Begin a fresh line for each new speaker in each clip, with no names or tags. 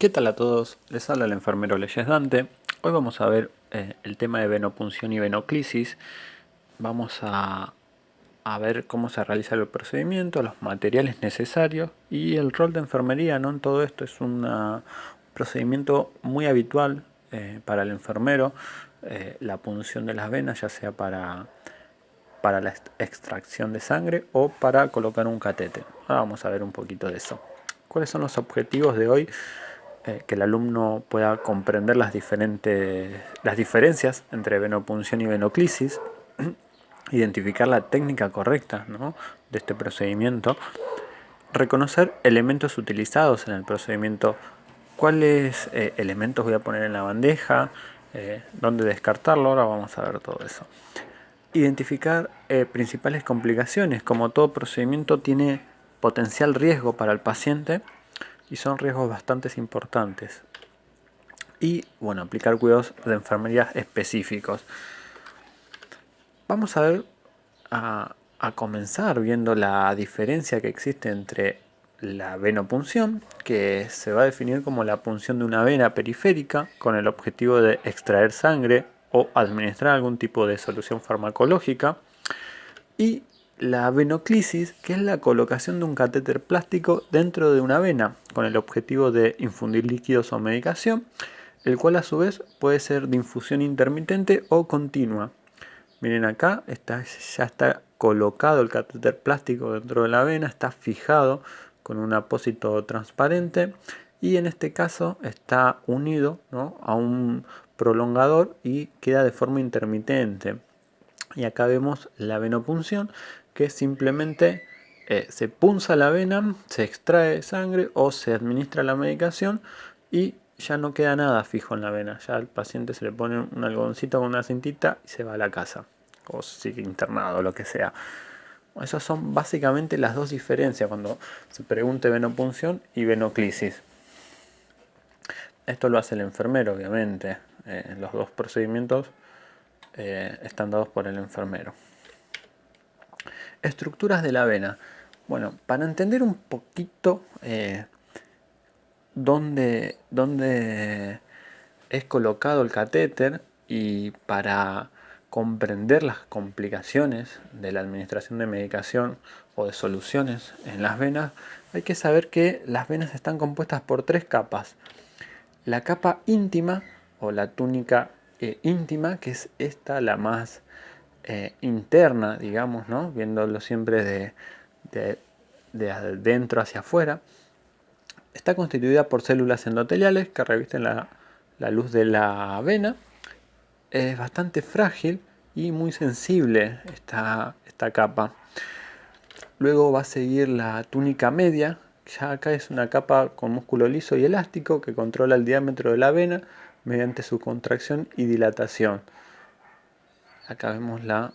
¿Qué tal a todos? Les habla el enfermero Leyes Dante. Hoy vamos a ver el tema de venopunción y venoclisis. Vamos a ver cómo se realiza el procedimiento, los materiales necesarios y el rol de enfermería, ¿no? En todo esto es un procedimiento muy habitual para el enfermero, la punción de las venas, ya sea para la extracción de sangre o para colocar un catéter. Ahora vamos a ver un poquito de eso. ¿Cuáles son los objetivos de hoy? Que el alumno pueda comprender las diferencias entre venopunción y venoclisis, identificar la técnica correcta, ¿no?, de este procedimiento, reconocer elementos utilizados en el procedimiento, cuáles elementos voy a poner en la bandeja, dónde descartarlo. Ahora vamos a ver todo eso. Identificar principales complicaciones. Como todo procedimiento tiene potencial riesgo para el paciente y son riesgos bastante importantes. Y bueno, aplicar cuidados de enfermería específicos. Vamos a ver a comenzar viendo la diferencia que existe entre la venopunción, que se va a definir como la punción de una vena periférica con el objetivo de extraer sangre o administrar algún tipo de solución farmacológica, y la venoclisis, que es la colocación de un catéter plástico dentro de una vena con el objetivo de infundir líquidos o medicación, el cual a su vez puede ser de infusión intermitente o continua. Miren acá, ya está colocado el catéter plástico dentro de la vena, está fijado con un apósito transparente y en este caso está unido, ¿no?, a un prolongador y queda de forma intermitente. Y acá vemos la venopunción, que simplemente se punza la vena, se extrae sangre o se administra la medicación y ya no queda nada fijo en la vena. Ya al paciente se le pone un algodoncito con una cintita y se va a la casa, o sigue internado o lo que sea. Esas son básicamente las dos diferencias cuando se pregunte venopunción y venoclisis. Esto lo hace el enfermero, obviamente. Los dos procedimientos están dados por el enfermero. Estructuras de la vena. Bueno, para entender un poquito dónde es colocado el catéter y para comprender las complicaciones de la administración de medicación o de soluciones en las venas, hay que saber que las venas están compuestas por tres capas. La capa íntima o la túnica íntima, que es esta la más interna, digamos, ¿no?, viéndolo siempre de adentro hacia afuera. Está constituida por células endoteliales que revisten la luz de la vena. Es bastante frágil y muy sensible esta capa. Luego va a seguir la túnica media. Ya acá es una capa con músculo liso y elástico que controla el diámetro de la vena mediante su contracción y dilatación. Acá vemos la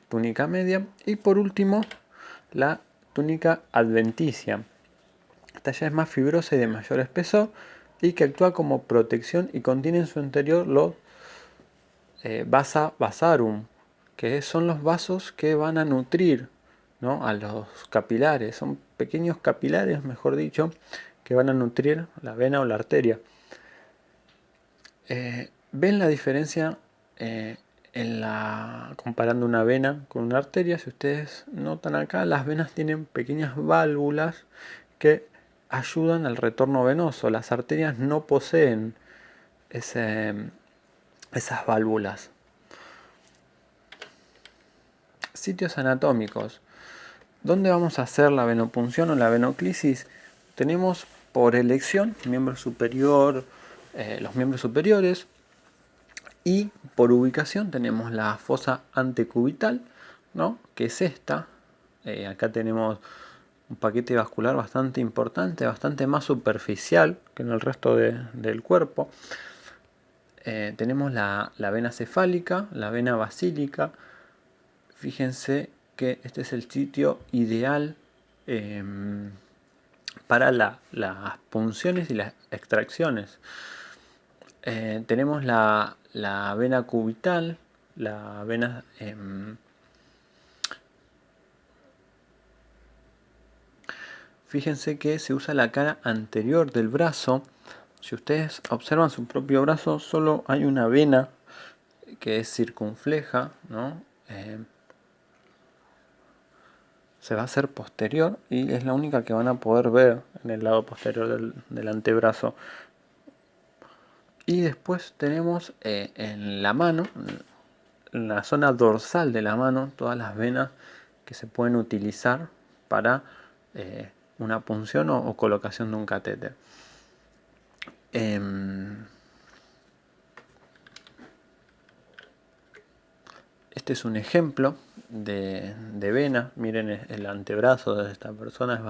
túnica media. Y por último, la túnica adventicia. Esta ya es más fibrosa y de mayor espesor y que actúa como protección y contiene en su interior los vasa vasarum, que son los vasos que van a nutrir, ¿no?, a los capilares. Son pequeños capilares, mejor dicho, que van a nutrir la vena o la arteria. ¿Ven la diferencia comparando una vena con una arteria? Si ustedes notan acá, las venas tienen pequeñas válvulas que ayudan al retorno venoso. Las arterias no poseen esas válvulas. Sitios anatómicos. ¿Dónde vamos a hacer la venopunción o la venoclisis? Tenemos por elección miembro superior, los miembros superiores, y por ubicación tenemos la fosa antecubital, ¿no?, que es esta. Acá tenemos un paquete vascular bastante importante, bastante más superficial que en el resto del cuerpo. Tenemos la vena cefálica, la vena basílica. Fíjense que este es el sitio ideal para las punciones y las extracciones. Tenemos la vena cubital, la vena fíjense que se usa la cara anterior del brazo Si ustedes observan su propio brazo, solo hay una vena que es circunfleja, ¿no? Se va a hacer posterior y es la única que van a poder ver en el lado posterior del antebrazo. Y después tenemos en la mano, en la zona dorsal de la mano, todas las venas que se pueden utilizar para una punción o colocación de un catéter. Este es un ejemplo de vena. Miren el antebrazo de esta persona, es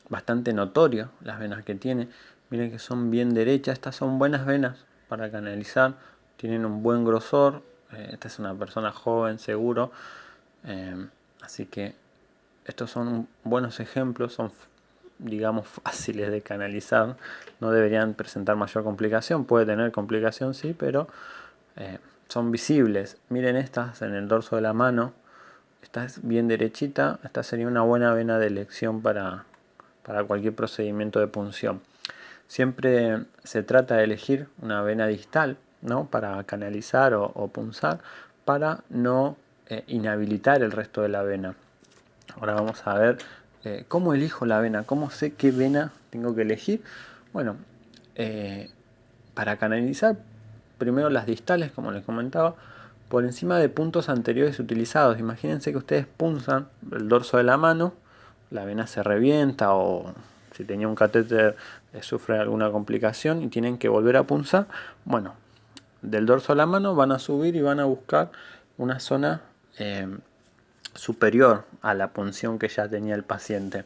bastante notorio las venas que tiene. Miren que son bien derechas. Estas son buenas venas para canalizar, tienen un buen grosor. Esta es una persona joven, seguro. Así que estos son buenos ejemplos, son, digamos, fáciles de canalizar. No deberían presentar mayor complicación. Puede tener complicación, sí, pero son visibles. Miren estas en el dorso de la mano. Esta es bien derechita. Esta sería una buena vena de elección para cualquier procedimiento de punción. Siempre se trata de elegir una vena distal, ¿no? Para canalizar o punzar, para no inhabilitar el resto de la vena. Ahora vamos a ver cómo elijo la vena, cómo sé qué vena tengo que elegir. Bueno, para canalizar, primero las distales, como les comentaba, por encima de puntos anteriores utilizados. Imagínense que ustedes punzan el dorso de la mano, la vena se revienta o si tenía un catéter sufre alguna complicación y tienen que volver a punzar. Bueno, del dorso de la mano van a subir y van a buscar una zona superior a la punción que ya tenía el paciente.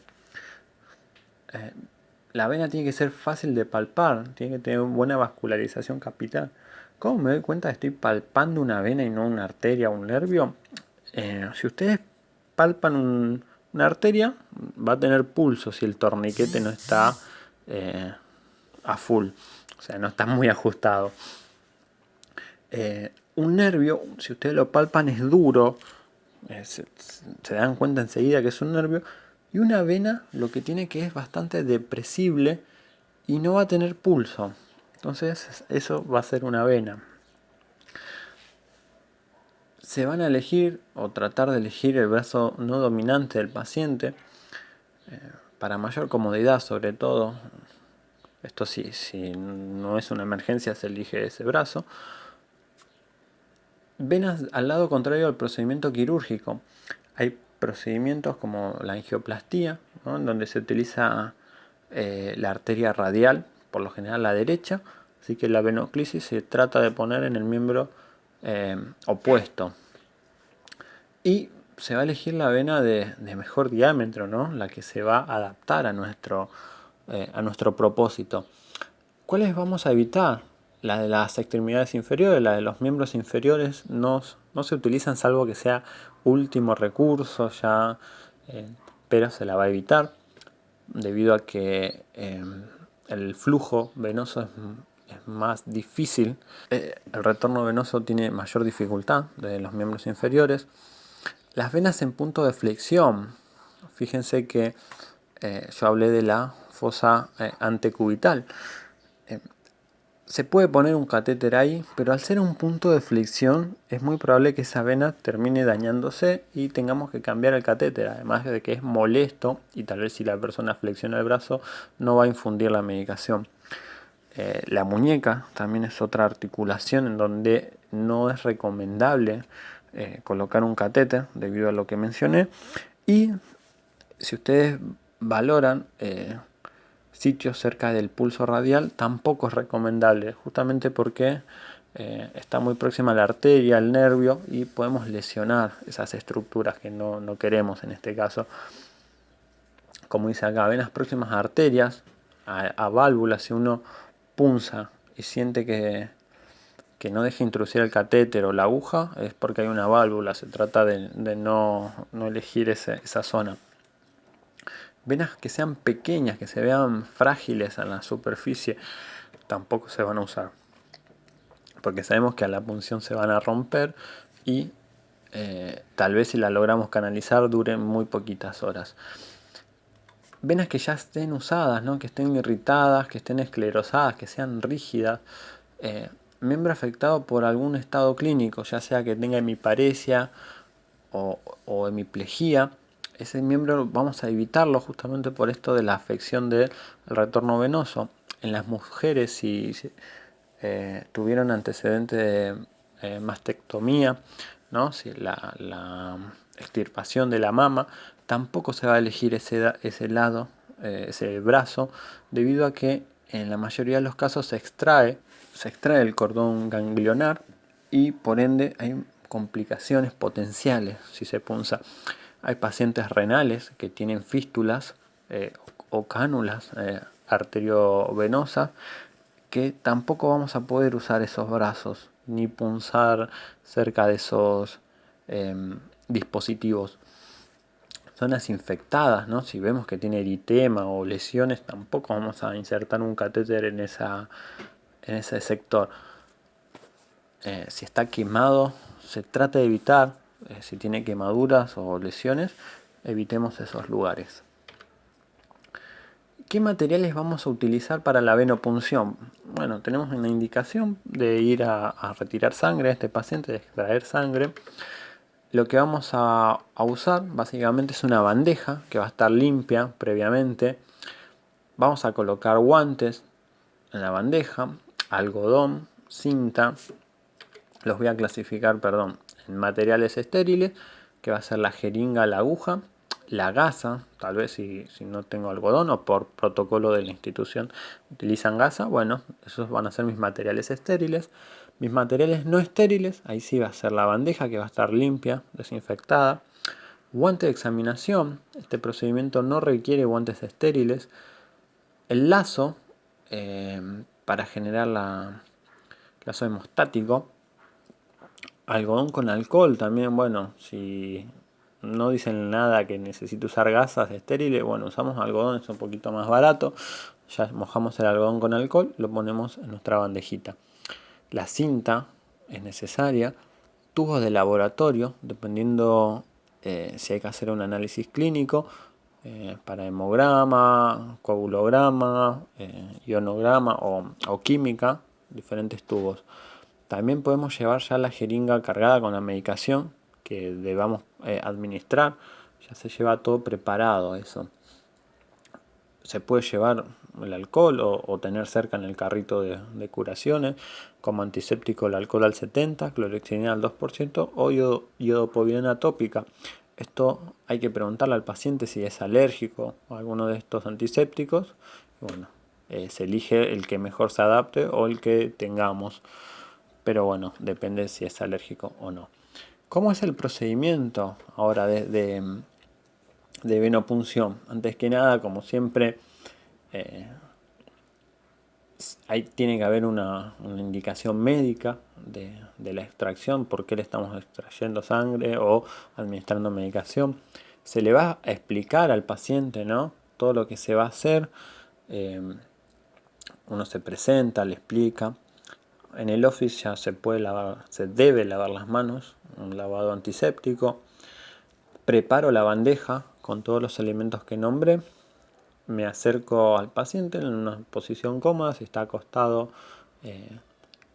La vena tiene que ser fácil de palpar, tiene que tener buena vascularización capital. ¿Cómo me doy cuenta que estoy palpando una vena y no una arteria o un nervio? Si ustedes palpan una arteria, va a tener pulso si el torniquete no está a full, o sea, no está muy ajustado. Un nervio, si ustedes lo palpan, es duro, se dan cuenta enseguida que es un nervio. Y una vena lo que tiene que es bastante depresible y no va a tener pulso. Entonces eso va a ser una vena. Se van a elegir o tratar de elegir el brazo no dominante del paciente para mayor comodidad, sobre todo. Esto si no es una emergencia se elige ese brazo. Venas al lado contrario al procedimiento quirúrgico. Hay procedimientos como la angioplastía, ¿no? En donde se utiliza la arteria radial, por lo general la derecha, así que la venoclisis se trata de poner en el miembro opuesto. Y se va a elegir la vena de mejor diámetro, ¿no? La que se va a adaptar a nuestro propósito. ¿Cuáles vamos a evitar? La de las extremidades inferiores, la de los miembros inferiores no se utilizan salvo que sea último recurso ya, pero se la va a evitar debido a que el flujo venoso es más difícil. El retorno venoso tiene mayor dificultad de los miembros inferiores. Las venas en punto de flexión. Fíjense que yo hablé de la fosa antecubital. Se puede poner un catéter ahí, pero al ser un punto de flexión es muy probable que esa vena termine dañándose y tengamos que cambiar el catéter, además de que es molesto y tal vez si la persona flexiona el brazo no va a infundir la medicación. La muñeca también es otra articulación en donde no es recomendable colocar un catéter debido a lo que mencioné. Y si ustedes valoran sitios cerca del pulso radial, tampoco es recomendable, justamente porque está muy próxima a la arteria, al nervio, y podemos lesionar esas estructuras que no queremos en este caso. Como dice acá, venas próximas a arterias, a válvulas. Si uno punza y siente que no deja introducir el catéter o la aguja, es porque hay una válvula. Se trata de no elegir esa zona. Venas que sean pequeñas, que se vean frágiles en la superficie, tampoco se van a usar, porque sabemos que a la punción se van a romper y tal vez si la logramos canalizar dure muy poquitas horas. venas que ya estén usadas, ¿no? Que estén irritadas, que estén esclerosadas, que sean rígidas. Miembro afectado por algún estado clínico, ya sea que tenga hemiparesia o hemiplegia. Ese miembro vamos a evitarlo justamente por esto de la afección del retorno venoso. En las mujeres, si tuvieron antecedente de mastectomía, ¿no? Si la extirpación de la mama, tampoco se va a elegir ese lado, ese brazo, debido a que en la mayoría de los casos se extrae el cordón ganglionar y por ende hay complicaciones potenciales si se punza. Hay pacientes renales que tienen fístulas o cánulas arteriovenosas que tampoco vamos a poder usar esos brazos ni punzar cerca de esos dispositivos. Zonas infectadas, ¿no? Si vemos que tiene eritema o lesiones, tampoco vamos a insertar un catéter en ese sector. Si está quemado, se trata de evitar, si tiene quemaduras o lesiones, evitemos esos lugares. ¿Qué materiales vamos a utilizar para la venopunción? Bueno, tenemos una indicación de ir a retirar sangre a este paciente, de extraer sangre. Lo que vamos a usar básicamente es una bandeja que va a estar limpia previamente. Vamos a colocar guantes en la bandeja, algodón, cinta. Los voy a clasificar, en materiales estériles, que va a ser la jeringa, la aguja, la gasa, tal vez si no tengo algodón o por protocolo de la institución utilizan gasa, bueno, esos van a ser mis materiales estériles. Mis materiales no estériles, ahí sí va a ser la bandeja que va a estar limpia, desinfectada. Guante de examinación, este procedimiento no requiere guantes estériles. El lazo, para generar lazo hemostático. Algodón con alcohol también, bueno, si no dicen nada que necesite usar gasas estériles, bueno, usamos algodón, es un poquito más barato. Ya mojamos el algodón con alcohol, lo ponemos en nuestra bandejita. La cinta es necesaria. Tubos de laboratorio, dependiendo si hay que hacer un análisis clínico, para hemograma, coagulograma, ionograma o química, diferentes tubos. También podemos llevar ya la jeringa cargada con la medicación que debamos administrar. Ya se lleva todo preparado eso. Se puede llevar el alcohol o tener cerca en el carrito de curaciones. Como antiséptico el alcohol al 70%, clorexidina al 2% o iodopovidona tópica. Esto hay que preguntarle al paciente si es alérgico a alguno de estos antisépticos. Bueno, se elige el que mejor se adapte o el que tengamos. Pero bueno, depende si es alérgico o no. ¿Cómo es el procedimiento ahora de venopunción? Antes que nada, como siempre, ahí tiene que haber una indicación médica de la extracción, por qué le estamos extrayendo sangre o administrando medicación. Se le va a explicar al paciente, ¿no? Todo lo que se va a hacer. Uno se presenta, le explica. En el office ya se debe lavar las manos, un lavado antiséptico. Preparo la bandeja con todos los elementos que nombré. Me acerco al paciente en una posición cómoda, si está acostado,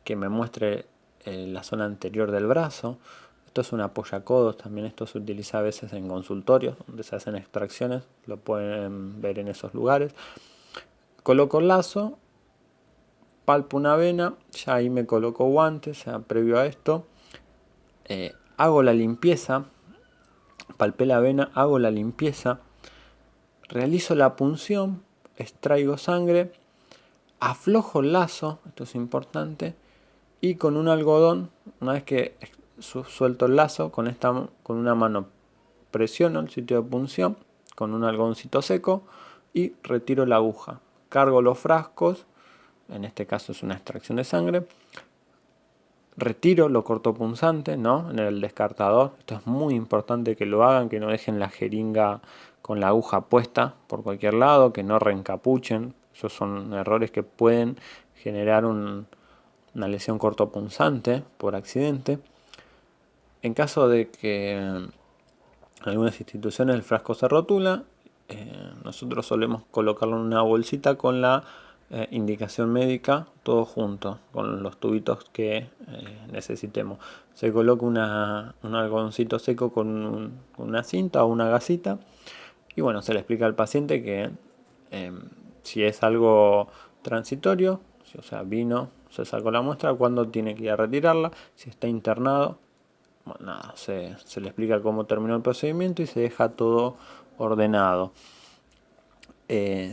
que me muestre la zona anterior del brazo. Esto es un apoyacodos, también esto se utiliza a veces en consultorios donde se hacen extracciones, lo pueden ver en esos lugares. Coloco el lazo, palpo una vena, ya ahí me coloco guantes, ya previo a esto. Hago la limpieza, palpé la vena, hago la limpieza, realizo la punción, extraigo sangre, aflojo el lazo, esto es importante, y con un algodón, una vez que suelto el lazo, con una mano presiono el sitio de punción con un algodoncito seco y retiro la aguja. Cargo los frascos, en este caso es una extracción de sangre, retiro lo cortopunzante, ¿no? En el descartador. Esto es muy importante que lo hagan, que no dejen la jeringa con la aguja puesta por cualquier lado, que no reencapuchen. Esos son errores que pueden generar una lesión cortopunzante por accidente. En caso de que en algunas instituciones el frasco se rotula Nosotros solemos colocarlo en una bolsita con la indicación médica, todo junto, con los tubitos que necesitemos. Se coloca un algodoncito seco con una cinta o una gasita, y bueno, se le explica al paciente que si es algo transitorio, o sea, vino, se sacó la muestra, cuándo tiene que ir a retirarla, si está internado. Bueno, nada, se le explica cómo terminó el procedimiento y se deja todo ordenado.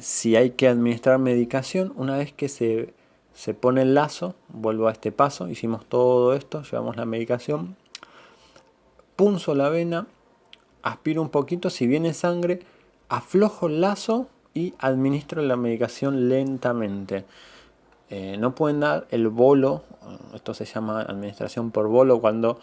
Si hay que administrar medicación, una vez que se pone el lazo, vuelvo a este paso, hicimos todo esto, llevamos la medicación, punzo la vena, aspiro un poquito, si viene sangre, aflojo el lazo y administro la medicación lentamente. No pueden dar el bolo, esto se llama administración por bolo, cuando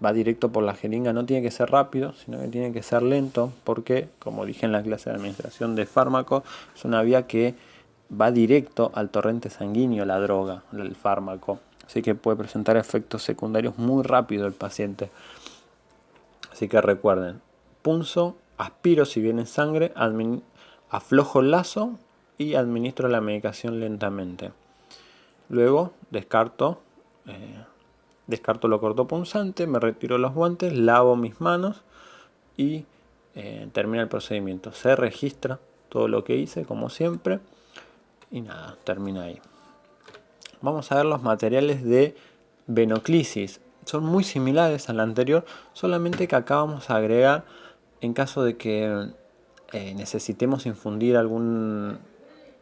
va directo por la jeringa. No tiene que ser rápido, sino que tiene que ser lento, porque, como dije en la clase de administración de fármaco, es una vía que va directo al torrente sanguíneo la droga, el fármaco. Así que puede presentar efectos secundarios muy rápido el paciente. Así que recuerden, punzo, aspiro si viene sangre, aflojo el lazo y administro la medicación lentamente. Luego descarto lo cortopunzante, me retiro los guantes, lavo mis manos y termina el procedimiento. Se registra todo lo que hice, como siempre, y nada, termina ahí. Vamos a ver los materiales de venoclisis. Son muy similares al anterior, solamente que acá vamos a agregar, en caso de que necesitemos infundir algún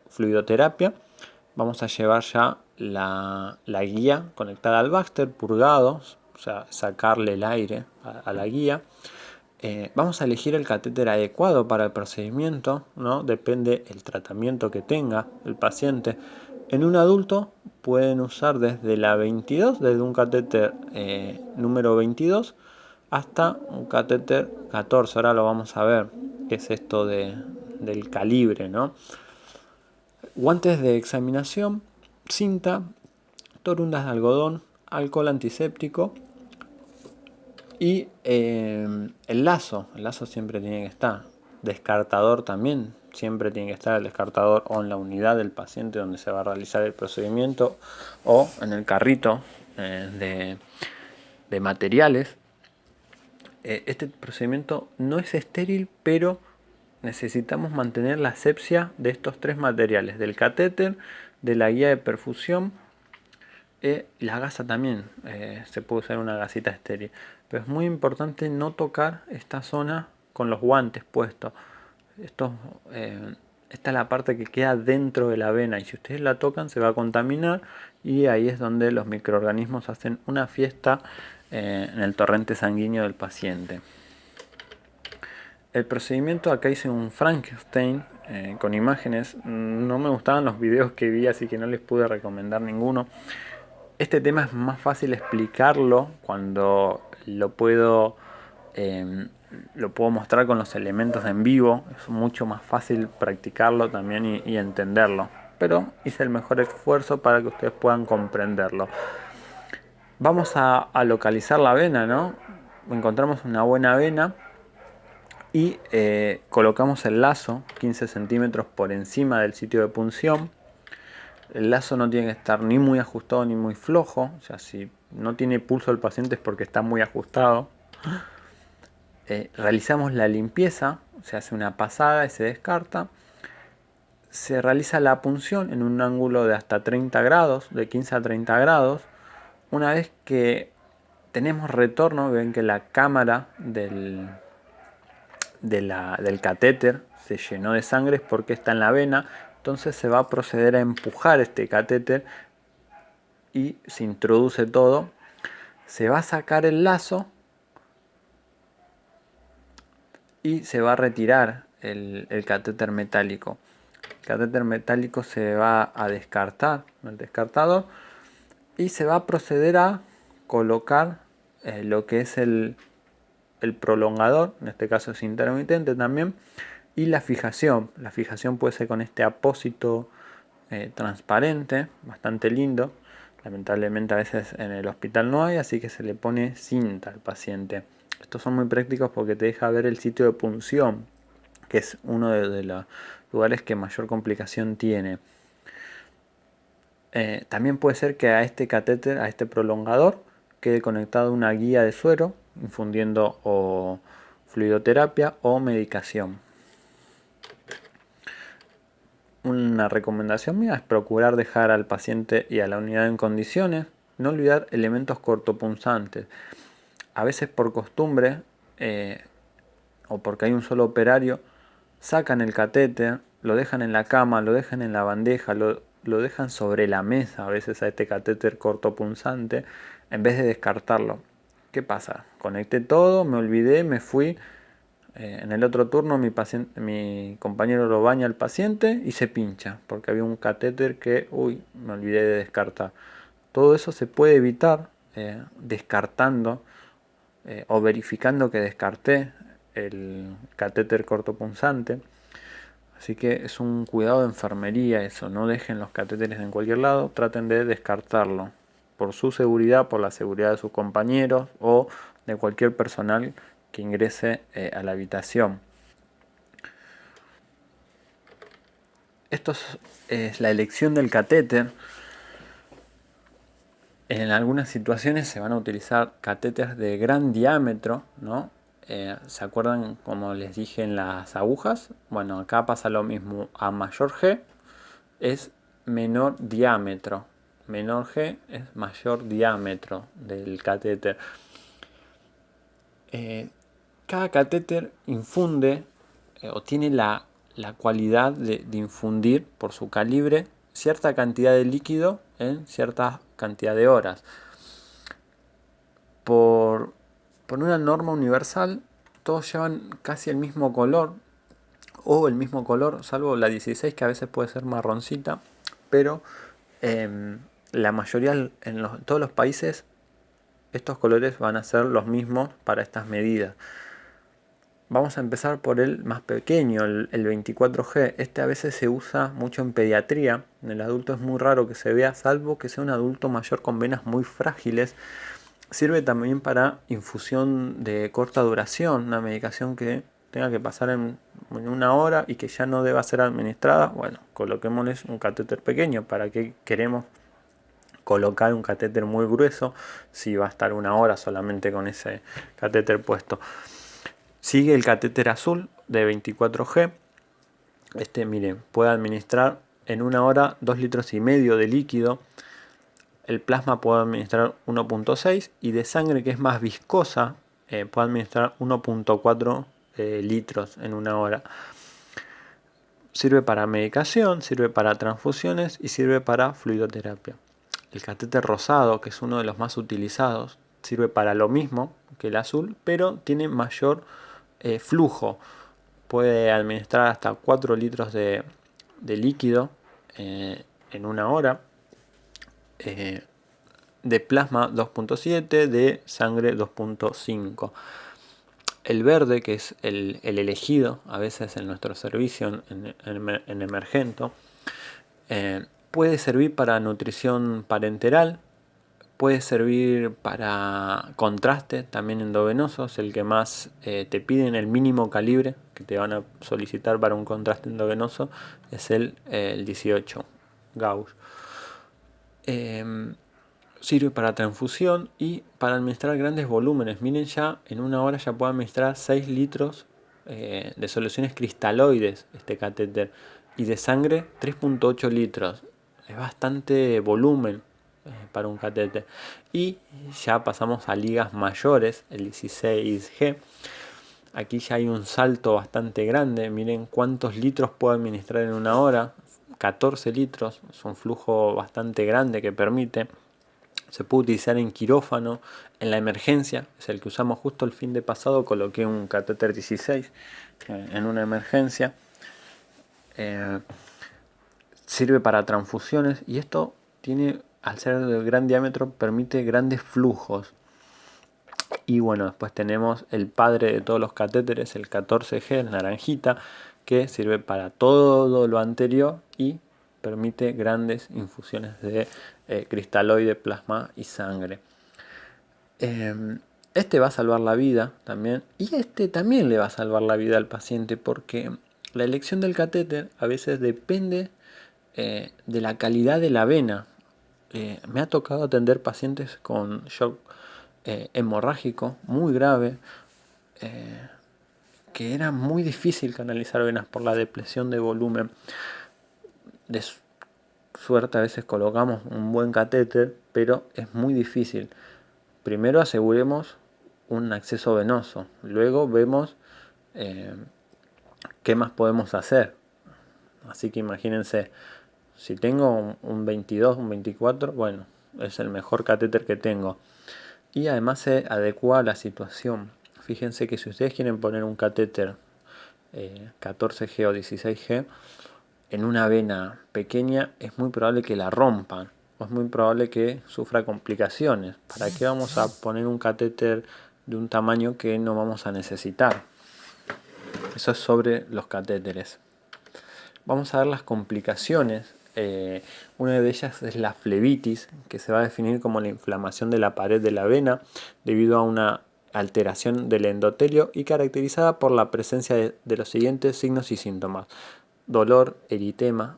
fluidoterapia, vamos a llevar ya la guía conectada al Baxter, purgados, o sea, sacarle el aire a la guía. Vamos a elegir el catéter adecuado para el procedimiento, ¿no? Depende el tratamiento que tenga el paciente. En un adulto pueden usar desde la 22, desde un catéter número 22 hasta un catéter 14. Ahora lo vamos a ver, qué es esto del calibre, ¿no? Guantes de examinación, cinta, torundas de algodón, alcohol antiséptico y el lazo siempre tiene que estar. Descartador también, siempre tiene que estar el descartador o en la unidad del paciente donde se va a realizar el procedimiento o en el carrito de materiales. Este procedimiento no es estéril, pero necesitamos mantener la asepsia de estos tres materiales, del catéter, de la guía de perfusión y la gasa también. Se puede usar una gasita estéril, pero es muy importante no tocar esta zona con los guantes puestos. Esta es la parte que queda dentro de la vena y si ustedes la tocan se va a contaminar y ahí es donde los microorganismos hacen una fiesta en el torrente sanguíneo del paciente. El procedimiento, acá hice un Frankenstein con imágenes. No me gustaban los videos que vi, así que no les pude recomendar ninguno. Este tema es más fácil explicarlo cuando lo puedo mostrar con los elementos en vivo. Es mucho más fácil practicarlo también y entenderlo. Pero hice el mejor esfuerzo para que ustedes puedan comprenderlo. Vamos a localizar la vena, ¿no? Encontramos una buena vena y colocamos el lazo 15 centímetros por encima del sitio de punción. El lazo no tiene que estar ni muy ajustado ni muy flojo, o sea, si no tiene pulso el paciente es porque está muy ajustado. Realizamos la limpieza, se hace una pasada y se descarta. Se realiza la punción en un ángulo de hasta 30 grados, de 15 a 30 grados. Una vez que tenemos retorno, ven que la cámara del catéter se llenó de sangre, es porque está en la vena. Entonces se va a proceder a empujar este catéter y se introduce todo. Se va a sacar el lazo y se va a retirar el catéter metálico. El catéter metálico se va a descartar en el descartador y se va a proceder a colocar lo que es el prolongador, en este caso es intermitente también, y la fijación. La fijación puede ser con este apósito transparente, bastante lindo. Lamentablemente a veces en el hospital no hay, así que se le pone cinta al paciente. Estos son muy prácticos porque te deja ver el sitio de punción, que es uno de los lugares que mayor complicación tiene. También puede ser que a este catéter, a este prolongador, quede conectado una guía de suero, infundiendo o fluidoterapia o medicación. Una recomendación mía es procurar dejar al paciente y a la unidad en condiciones, no olvidar elementos cortopunzantes. A veces por costumbre o porque hay un solo operario, sacan el catéter, lo dejan en la cama, lo dejan en la bandeja, lo dejan sobre la mesa, a veces a este catéter cortopunzante, en vez de descartarlo. ¿Qué pasa? Conecté todo, me olvidé, me fui. En el otro turno mi compañero lo baña al paciente y se pincha, porque había un catéter que, me olvidé de descartar. Todo eso se puede evitar descartando o verificando que descarté el catéter cortopunzante. Así que es un cuidado de enfermería eso, no dejen los catéteres en cualquier lado, traten de descartarlo por su seguridad, por la seguridad de sus compañeros o de cualquier personal que ingrese a la habitación. Esto es la elección del catéter. En algunas situaciones se van a utilizar catéteres de gran diámetro, ¿no? ¿Se acuerdan como les dije en las agujas? Bueno, acá pasa lo mismo. A mayor G es menor diámetro. Menor G es mayor diámetro del catéter. Cada catéter infunde o tiene la cualidad de infundir por su calibre cierta cantidad de líquido en cierta cantidad de horas. Por una norma universal, todos llevan casi el mismo color o el mismo color, salvo la 16 que a veces puede ser marroncita, pero la mayoría en todos los países estos colores van a ser los mismos para estas medidas. Vamos a empezar por el más pequeño, el 24G. Este a veces se usa mucho en pediatría. En el adulto es muy raro que se vea, salvo que sea un adulto mayor con venas muy frágiles. Sirve también para infusión de corta duración, una medicación que tenga que pasar en una hora y que ya no deba ser administrada. Bueno, coloquémosles un catéter pequeño. ¿Para qué queremos colocar un catéter muy grueso si va a estar una hora solamente con ese catéter puesto? Sigue el catéter azul de 24G. Miren, puede administrar en una hora 2,5 litros de líquido. El plasma puede administrar 1,6 y de sangre, que es más viscosa, puede administrar 1,4 litros en una hora. Sirve para medicación, sirve para transfusiones y sirve para fluidoterapia. El catéter rosado, que es uno de los más utilizados, sirve para lo mismo que el azul, pero tiene mayor flujo. Puede administrar hasta 4 litros de líquido en una hora. De plasma 2,7, de sangre 2,5. El verde, que es el elegido a veces en nuestro servicio en Emergento, puede servir para nutrición parenteral, puede servir para contraste también endovenoso, es el que más te piden. El mínimo calibre que te van a solicitar para un contraste endovenoso es el 18 Gauss. Sirve para transfusión y para administrar grandes volúmenes. Miren, ya en una hora ya puede administrar 6 litros de soluciones cristaloides este catéter, y de sangre 3,8 litros. Es bastante volumen para un catéter. Y ya pasamos a ligas mayores, el 16G. Aquí ya hay un salto bastante grande. Miren cuántos litros puede administrar en una hora. 14 litros, es un flujo bastante grande que permite. Se puede utilizar en quirófano, en la emergencia, es el que usamos justo el fin de pasado. Coloqué un catéter 16 en una emergencia. Sirve para transfusiones y esto tiene, al ser de gran diámetro, permite grandes flujos. Y bueno, después tenemos el padre de todos los catéteres, el 14G, el naranjita, que sirve para todo lo anterior y permite grandes infusiones de cristaloide, plasma y sangre. Este va a salvar la vida también, y este también le va a salvar la vida al paciente, porque la elección del catéter a veces depende de la calidad de la vena. Me ha tocado atender pacientes con shock hemorrágico muy grave, que era muy difícil canalizar venas por la depresión de volumen. De suerte a veces colocamos un buen catéter, pero es muy difícil. Primero aseguremos un acceso venoso, luego vemos eh, qué más podemos hacer. Así que imagínense, si tengo un 22, un 24, bueno, es el mejor catéter que tengo. Y además se adecua a la situación. Fíjense que si ustedes quieren poner un catéter 14G o 16G en una vena pequeña, es muy probable que la rompan, o es muy probable que sufra complicaciones. ¿Para qué vamos a poner un catéter de un tamaño que no vamos a necesitar? Eso es sobre los catéteres. Vamos a ver las complicaciones. Una de ellas es la flebitis, que se va a definir como la inflamación de la pared de la vena debido a una alteración del endotelio y caracterizada por la presencia de los siguientes signos y síntomas: dolor, eritema,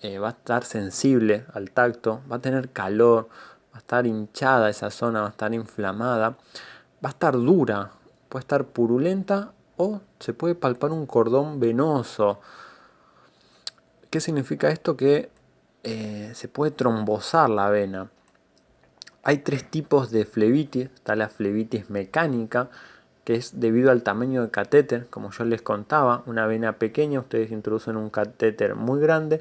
va a estar sensible al tacto, va a tener calor, va a estar hinchada esa zona, va a estar inflamada, va a estar dura, puede estar purulenta o se puede palpar un cordón venoso. ¿Qué significa esto? Que se puede trombosar la vena. Hay tres tipos de flebitis. Está la flebitis mecánica, que es debido al tamaño del catéter, como yo les contaba. Una vena pequeña, ustedes introducen un catéter muy grande.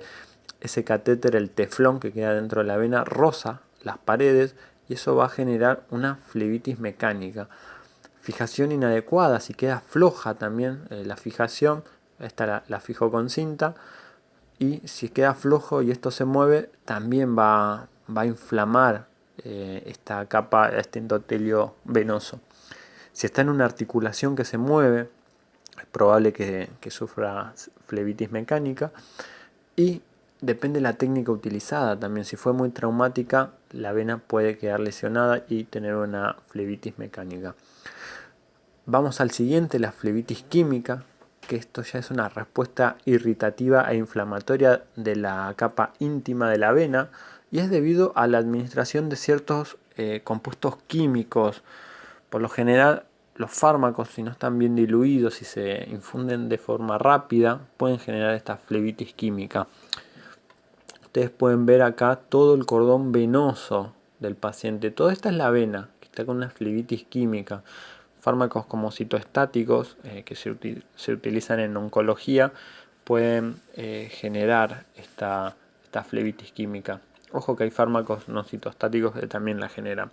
Ese catéter, el teflón que queda dentro de la vena, roza las paredes y eso va a generar una flebitis mecánica. Fijación inadecuada, si queda floja también la fijación, esta la fijo con cinta. Y si queda flojo y esto se mueve, también va a inflamar esta capa, este endotelio venoso. Si está en una articulación que se mueve, es probable que sufra flebitis mecánica. Y depende de la técnica utilizada también. Si fue muy traumática, la vena puede quedar lesionada y tener una flebitis mecánica. Vamos al siguiente, la flebitis química, que esto ya es una respuesta irritativa e inflamatoria de la capa íntima de la vena y es debido a la administración de ciertos compuestos químicos. Por lo general, los fármacos, si no están bien diluidos y se infunden de forma rápida, pueden generar esta flebitis química. Ustedes pueden ver acá todo el cordón venoso del paciente. Toda esta es la vena, que está con una flebitis química. Fármacos como citoestáticos que se utilizan en oncología pueden generar esta flebitis química. Ojo que hay fármacos no citoestáticos que también la generan.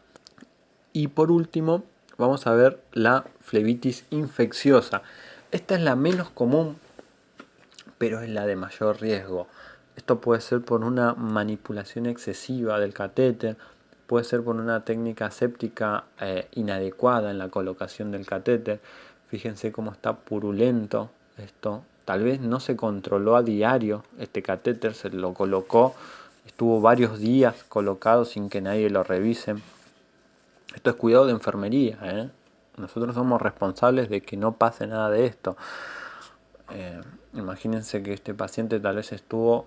Y por último, vamos a ver la flebitis infecciosa. Esta es la menos común, pero es la de mayor riesgo. Esto puede ser por una manipulación excesiva del catéter, puede ser por una técnica séptica inadecuada en la colocación del catéter. Fíjense cómo está purulento esto. Tal vez no se controló a diario este catéter, se lo colocó, estuvo varios días colocado sin que nadie lo revise. Esto es cuidado de enfermería, ¿eh? Nosotros somos responsables de que no pase nada de esto. Imagínense que este paciente tal vez estuvo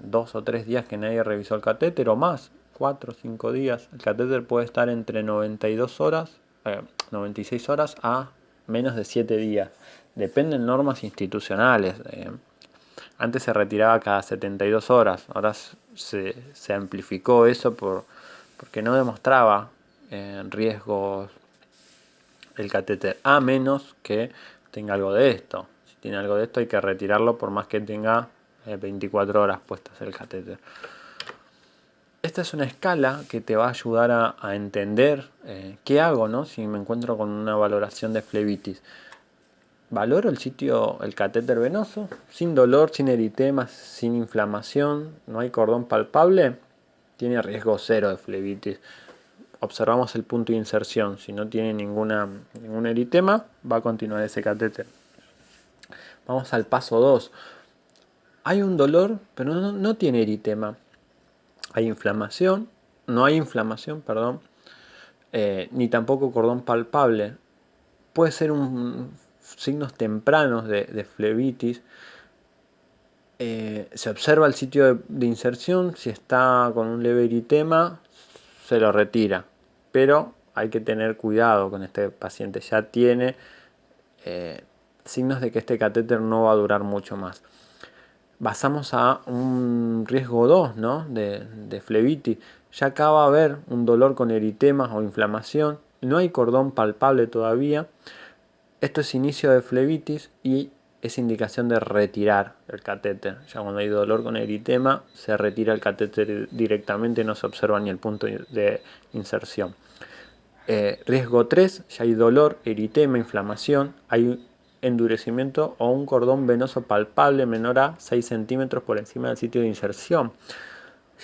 2 o 3 días que nadie revisó el catéter o más, 4 o 5 días. El catéter puede estar entre 92 horas, 96 horas a menos de 7 días. Dependen normas institucionales. Antes se retiraba cada 72 horas, ahora se amplificó eso porque no demostraba riesgos el catéter, a menos que tenga algo de esto. Si tiene algo de esto hay que retirarlo por más que tenga 24 horas puestas el catéter. Esta es una escala que te va a ayudar a entender qué hago, ¿no? Si me encuentro con una valoración de flebitis. Valoro el sitio, el catéter venoso, sin dolor, sin eritemas, sin inflamación, no hay cordón palpable, tiene riesgo cero de flebitis. Observamos el punto de inserción, si no tiene ningún eritema, va a continuar ese catéter. Vamos al paso 2. Hay un dolor, pero no tiene eritema. Hay inflamación, no hay inflamación, perdón. ni tampoco cordón palpable. Puede ser signos tempranos de flebitis. Se observa el sitio de inserción, si está con un leve eritema, se lo retira. Pero hay que tener cuidado con este paciente, ya tiene signos de que este catéter no va a durar mucho más. Pasamos a un riesgo 2, ¿no? de flebitis. Ya acá va a haber un dolor con eritemas o inflamación, no hay cordón palpable todavía. Esto es inicio de flebitis y es indicación de retirar el catéter. Ya cuando hay dolor con eritema, se retira el catéter directamente, no se observa ni el punto de inserción. Riesgo 3, ya hay dolor, eritema, inflamación, hay endurecimiento o un cordón venoso palpable menor a 6 centímetros por encima del sitio de inserción.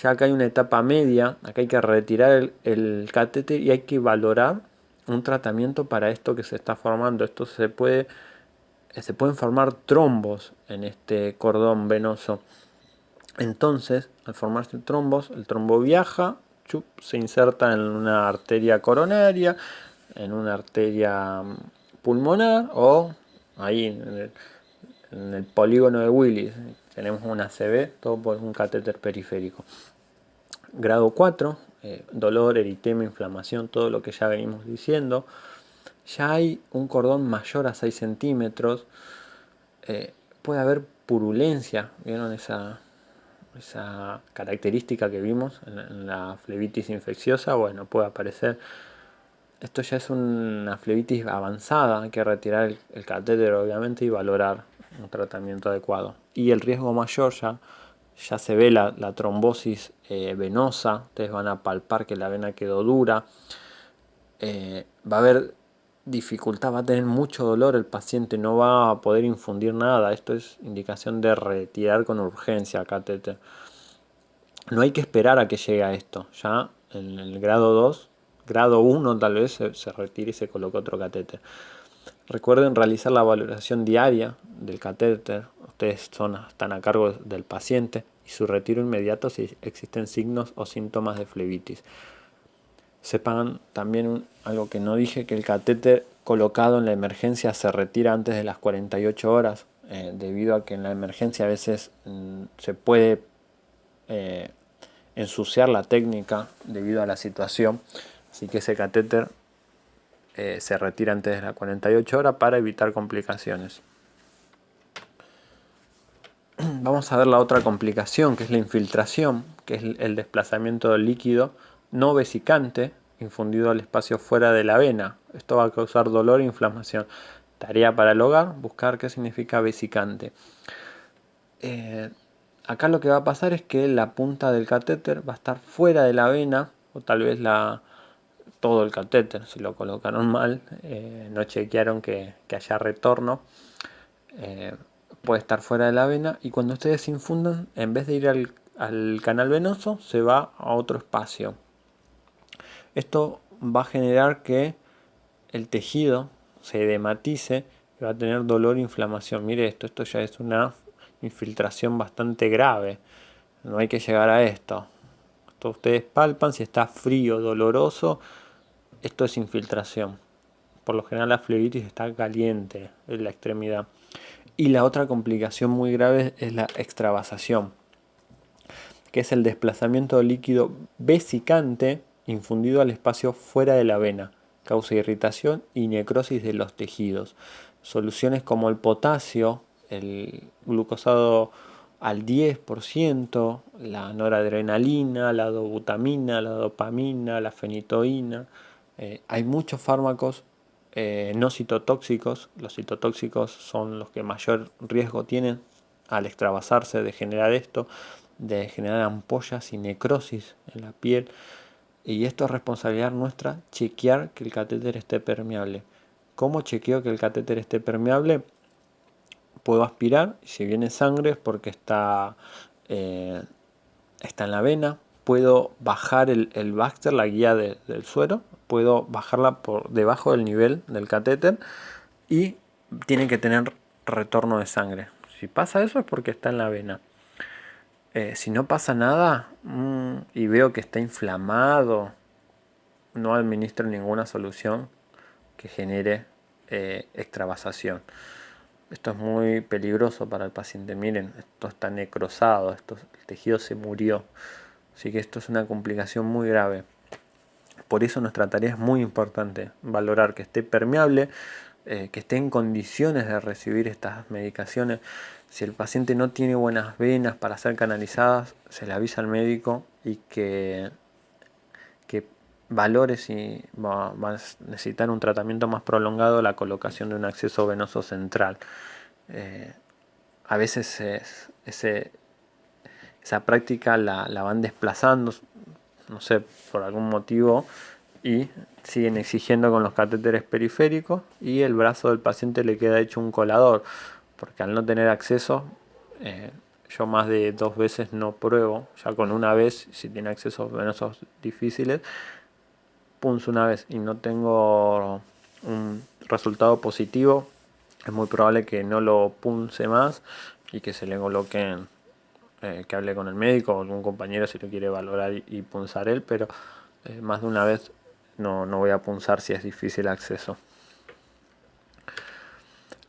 Ya acá hay una etapa media, acá hay que retirar el catéter y hay que valorar un tratamiento para esto que se está formando. Esto se pueden formar trombos en este cordón venoso. Entonces, al formarse trombos, el trombo viaja, se inserta en una arteria coronaria, en una arteria pulmonar o ahí en el polígono de Willis. Tenemos una ACV, todo por un catéter periférico. Grado 4, dolor, eritema, inflamación, todo lo que ya venimos diciendo. Ya hay un cordón mayor a 6 centímetros. Puede haber purulencia, ¿vieron esa característica que vimos en la flebitis infecciosa? Bueno, puede aparecer. Esto ya es una flebitis avanzada, hay que retirar el catéter obviamente y valorar un tratamiento adecuado. Y el riesgo mayor ya se ve la trombosis venosa, ustedes van a palpar que la vena quedó dura, va a haber dificultad, va a tener mucho dolor, el paciente no va a poder infundir nada. Esto es indicación de retirar con urgencia catéter. No hay que esperar a que llegue a esto, ya en el grado 2, grado 1 tal vez se retire y se coloque otro catéter. Recuerden realizar la valoración diaria del catéter, ustedes están a cargo del paciente, y su retiro inmediato si existen signos o síntomas de flebitis. Sepan también algo que no dije, que el catéter colocado en la emergencia se retira antes de las 48 horas, debido a que en la emergencia a veces se puede ensuciar la técnica debido a la situación, así que ese catéter se retira antes de las 48 horas para evitar complicaciones. Vamos a ver la otra complicación, que es la infiltración, que es el desplazamiento del líquido no vesicante infundido al espacio fuera de la vena. Esto va a causar dolor e inflamación. Tarea para el hogar, buscar qué significa vesicante. Acá lo que va a pasar es que la punta del catéter va a estar fuera de la vena, o tal vez todo el catéter, si lo colocaron mal, no chequearon que haya retorno. Puede estar fuera de la vena, y cuando ustedes infundan, en vez de ir al canal venoso, se va a otro espacio. Esto va a generar que el tejido se edematice y va a tener dolor e inflamación. Mire esto ya es una infiltración bastante grave. No hay que llegar a esto. Esto ustedes palpan, si está frío, doloroso, esto es infiltración. Por lo general la flebitis está caliente en la extremidad. Y la otra complicación muy grave es la extravasación, que es el desplazamiento del líquido vesicante infundido al espacio fuera de la vena. Causa irritación y necrosis de los tejidos. Soluciones como el potasio, el glucosado al 10%, la noradrenalina, la dobutamina, la dopamina, la fenitoína. Hay muchos fármacos no citotóxicos. Los citotóxicos son los que mayor riesgo tienen al extravasarse de generar esto, de generar ampollas y necrosis en la piel. Y esto es responsabilidad nuestra, chequear que el catéter esté permeable. ¿Cómo chequeo que el catéter esté permeable? Puedo aspirar, y si viene sangre es porque está en la vena. Puedo bajar el Baxter, la guía del suero, puedo bajarla por debajo del nivel del catéter y tiene que tener retorno de sangre. Si pasa eso es porque está en la vena. Si no pasa nada y veo que está inflamado, no administro ninguna solución que genere extravasación. Esto es muy peligroso para el paciente. Miren, esto está necrosado, el tejido se murió. Así que esto es una complicación muy grave. Por eso nuestra tarea es muy importante, valorar que esté permeable, que esté en condiciones de recibir estas medicaciones. Si el paciente no tiene buenas venas para ser canalizadas, se le avisa al médico y que valore si va a necesitar un tratamiento más prolongado, la colocación de un acceso venoso central. A veces esa práctica la van desplazando, no sé, por algún motivo, y siguen exigiendo con los catéteres periféricos y el brazo del paciente le queda hecho un colador, porque al no tener acceso, yo más de 2 veces no pruebo, ya con una vez, si tiene accesos venosos difíciles, punzo una vez y no tengo un resultado positivo, es muy probable que no lo punce más y que se le coloquen, que hable con el médico o algún compañero si lo quiere valorar y punzar él, pero más de una vez no voy a punzar si es difícil acceso.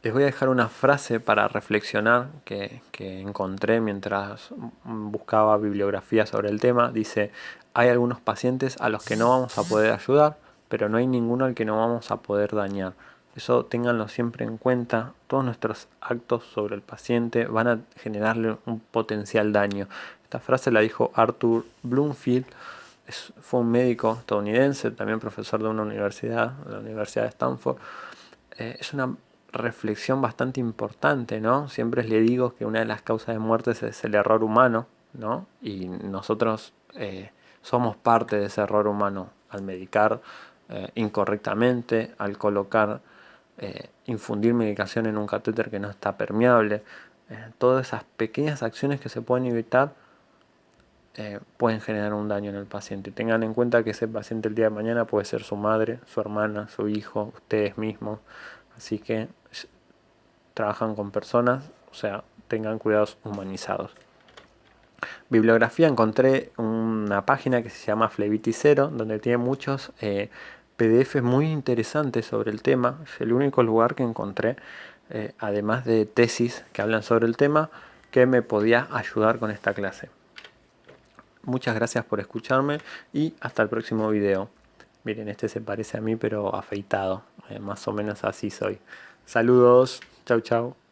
Les voy a dejar una frase para reflexionar que encontré mientras buscaba bibliografía sobre el tema. Dice: hay algunos pacientes a los que no vamos a poder ayudar, pero no hay ninguno al que no vamos a poder dañar. Eso ténganlo siempre en cuenta. Todos nuestros actos sobre el paciente van a generarle un potencial daño. Esta frase la dijo Arthur Bloomfield. Fue un médico estadounidense, también profesor de una universidad, la Universidad de Stanford. Es una reflexión bastante importante, ¿no? Siempre le digo que una de las causas de muerte es el error humano, ¿no? Y nosotros somos parte de ese error humano al medicar incorrectamente, al colocar, infundir medicación en un catéter que no está permeable. Todas esas pequeñas acciones que se pueden evitar pueden generar un daño en el paciente. Tengan en cuenta que ese paciente el día de mañana puede ser su madre, su hermana, su hijo, ustedes mismos. Así que trabajan con personas, o sea, tengan cuidados humanizados. Bibliografía: encontré una página que se llama Flebiticero, donde tiene muchos PDFs muy interesantes sobre el tema. Es el único lugar que encontré, además de tesis que hablan sobre el tema, que me podía ayudar con esta clase. Muchas gracias por escucharme y hasta el próximo video. Miren, este se parece a mí pero afeitado, más o menos así soy. Saludos, chau chau.